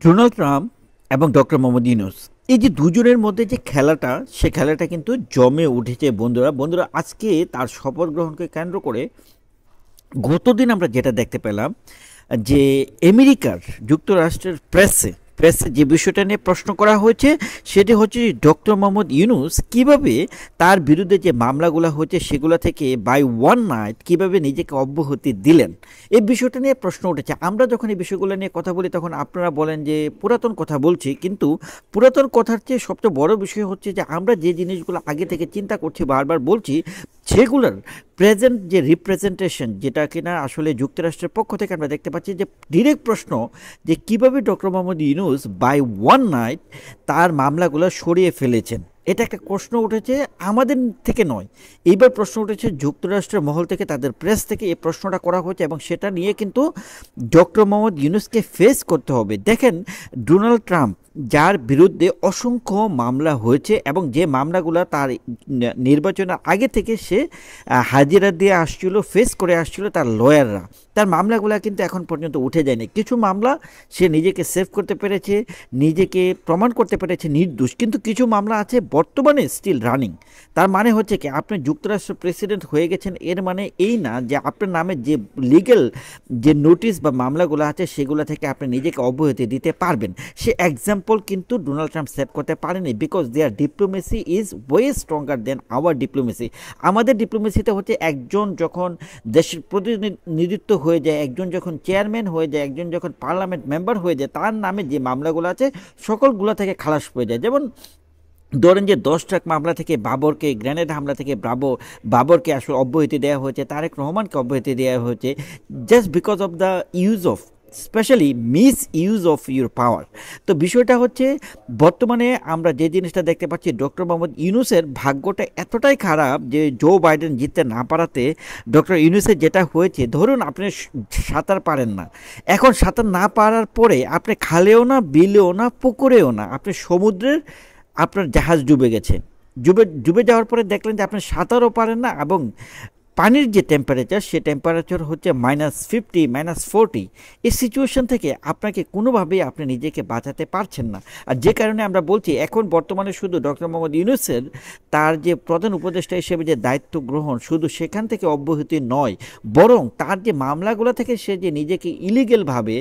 Donald Trump এবং doctor Mohammad Yunus এই যে দুজনের মধ্যে যে খেলাটা সে খেলাটা কিন্তু জমে উঠেছে বন্ধুরা আজকে তার শপথ গ্রহণকে কেন্দ্র করে গতদিন আমরা যেটা দেখতে পেলাম যে আমেরিকার যুক্তরাষ্ট্রের প্রেসে যে বিষয়টা নিয়ে প্রশ্ন করা হয়েছে সেটি হচ্ছে যে ডক্টর মোহাম্মদ ইউনূস কিভাবে তার বিরুদ্ধে যে মামলাগুলো হচ্ছে সেগুলো থেকে বাই ওয়ান নাইট কিভাবে নিজেকে অব্যাহতি দিলেন এই বিষয়টা নিয়ে প্রশ্ন উঠেছে। আমরা যখন এই বিষয়গুলো নিয়ে কথা বলি তখন আপনারা বলেন যে পুরাতন কথা বলছি, কিন্তু পুরাতন কথার চেয়ে সবচেয়ে বড় বিষয় হচ্ছে যে আমরা যে জিনিসগুলো আগে থেকে চিন্তা করছি বারবার বলছি সেগুলোর প্রেজেন্ট যে রিপ্রেজেন্টেশন যেটা কিনা আসলে যুক্তরাষ্ট্রের পক্ষ থেকে আমরা দেখতে পাচ্ছি যে ডিরেক্ট প্রশ্ন যে কিভাবে doctor Mohammad Yunus by one night তার মামলাগুলো সরিয়ে ফেলেছেন। এটা একটা প্রশ্ন উঠেছে আমাদের থেকে নয়, এইবার প্রশ্ন উঠেছে যুক্তরাষ্ট্রের মহল থেকে, তাদের প্রেস থেকে এই প্রশ্নটা করা হয়েছে এবং সেটা নিয়ে কিন্তু ডক্টর মোহাম্মদ ইউনূসকে ফেস করতে হবে। দেখেন, ডোনাল্ড ট্রাম্প যার বিরুদ্ধে অসংখ্য মামলা হয়েছে এবং যে মামলাগুলো তার নির্বাচনের আগে থেকে সে হাজিরা দিয়ে আসছিল, ফেস করে আসছিল তার লয়াররা, তার মামলাগুলো কিন্তু এখন পর্যন্ত উঠে যায়নি। কিছু মামলা সে নিজেকে সেভ করতে পেরেছে, নিজেকে প্রমাণ করতে পেরেছে নির্দোষ, কিন্তু কিছু মামলা আছে বর্তমানে স্টিল রানিং। তার মানে হচ্ছে কি, আপনি যুক্তরাষ্ট্র প্রেসিডেন্ট হয়ে গেছেন এর মানে এই না যে আপনার নামে যে লিগ্যাল যে নোটিশ বা মামলাগুলো আছে সেগুলো থেকে আপনি নিজেকে অব্যাহতি দিতে পারবেন। সে এক্সাম্পল কিন্তু ডোনাল্ড ট্রাম্প সেট করতে পারেনি, because their diplomacy is way stronger than our diplomacy. আমাদের ডিপ্লোমেসিতে হচ্ছে একজন যখন দেশের প্রতিনিধিত্ব হয়ে যায়, একজন যখন চেয়ারম্যান হয়ে যায়, একজন যখন পার্লামেন্ট মেম্বার হয়ে যায়, তার নামে যে মামলাগুলো আছে সকলগুলো থেকে খালাস হয়ে যায়। যেমন ধরেন যে 10 ট্রাক মামলা থেকে বাবরকে, গ্রেনেড হামলা থেকে বাবরকে আসলে অব্যাহতি দেওয়া হয়েছে, তারেক রহমানকে অব্যাহতি দেওয়া হয়েছে just because of the use of specially miss use of your পাওয়ার। তো বিষয়টা হচ্ছে বর্তমানে আমরা যে জিনিসটা দেখতে পাচ্ছি, ডক্টর মোহাম্মদ ইউনূসের ভাগ্যটা এতটাই খারাপ যে জো বাইডেন জিততে না পারাতে ডক্টর ইউনূসের যেটা হয়েছে, ধরুন আপনি সাঁতার পারেন না, এখন সাঁতার না পারার পরে আপনি খালেও না, বিলেও না, পুকুরেও না, আপনি সমুদ্রের আপনার জাহাজ ডুবে গেছে, ডুবে যাওয়ার পরে দেখলেন যে আপনি সাঁতারও পারেন না এবং পানির যে টেম্পারেচার সে টেম্পারেচার হচ্ছে -50 -40। এই সিচুয়েশন থেকে আপনাকে কোনোভাবেই আপনি নিজেকে বাঁচাতে পারছেন না। আর যে কারণে আমরা বলছি এখন বর্তমানে শুধু ডক্টর মোহাম্মদ ইউনূসের তার যে প্রধান উপদেষ্টা হিসেবে যে দায়িত্ব গ্রহণ, শুধু সেখান থেকে অব্যাহতি নয়, বরং তার যে মামলাগুলো থেকে সে যে নিজেকে ইলিগেলভাবে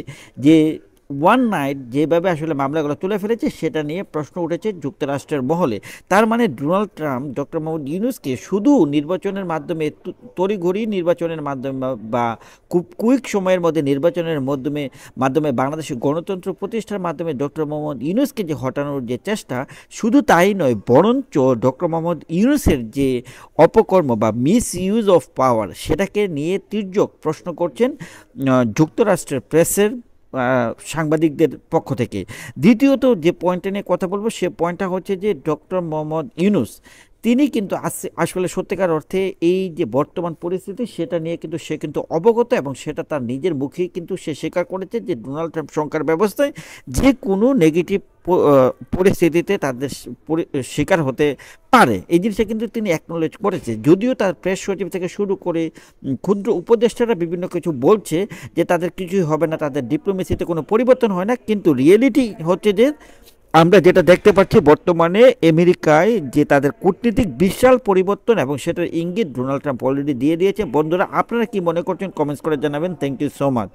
যে ওয়ান নাইট যেভাবে আসলে মামলাগুলো তুলে ফেলেছে সেটা নিয়ে প্রশ্ন উঠেছে যুক্তরাষ্ট্রের মহলে। তার মানে ডোনাল্ড ট্রাম্প ডক্টর মোহাম্মদ ইউনূসকে শুধু নির্বাচনের মাধ্যমে, তড়িঘড়ি নির্বাচনের মাধ্যমে বা খুব কুইক সময়ের মধ্যে নির্বাচনের মাধ্যমে বাংলাদেশের গণতন্ত্র প্রতিষ্ঠার মাধ্যমে ডক্টর মোহাম্মদ ইউনূসকে যে হটানোর যে চেষ্টা, শুধু তাই নয় বরঞ্চ ডক্টর মোহাম্মদ ইউনূসের যে অপকর্ম বা মিস ইউজ অফ পাওয়ার সেটাকে নিয়ে তির্যক প্রশ্ন করছেন যুক্তরাষ্ট্রের প্রেসের সাংবাদিকদের পক্ষ থেকে। দ্বিতীয়ত যে পয়েন্টটা নিয়ে কথা বলবো সে পয়েন্টটা হচ্ছে যে ডক্টর মোহাম্মদ ইউনূস তিনি কিন্তু আসলে সত্যিকার অর্থে এই যে বর্তমান পরিস্থিতি সেটা নিয়ে কিন্তু সে কিন্তু অবগত এবং সেটা তার নিজের মুখেই কিন্তু সে স্বীকার করেছে যে ডোনাল্ড ট্রাম্প সরকার ব্যবস্থায় যে কোনো নেগেটিভ পরিস্থিতিতে তাদের শিকার হতে পারে, এই জিনিসটা কিন্তু তিনি অ্যাকনোলেজ করেছে। যদিও তার প্রেস সচিব থেকে শুরু করে ক্ষুদ্র উপদেষ্টারা বিভিন্ন কিছু বলছে যে তাদের কিছুই হবে না, তাদের ডিপ্লোমেসিতে কোনো পরিবর্তন হয় না, কিন্তু রিয়েলিটি হচ্ছে যে আমরা যেটা দেখতে পাচ্ছি বর্তমানে আমেরিকায় যে তাদের কূটনীতিক বিশাল পরিবর্তন এবং সেটার ইঙ্গিত ডোনাল্ড ট্রাম্প অলরেডি দিয়ে দিয়েছে। বন্ধুরা, আপনারা কি মনে করছেন কমেন্টস করে জানাবেন। Thank you so much.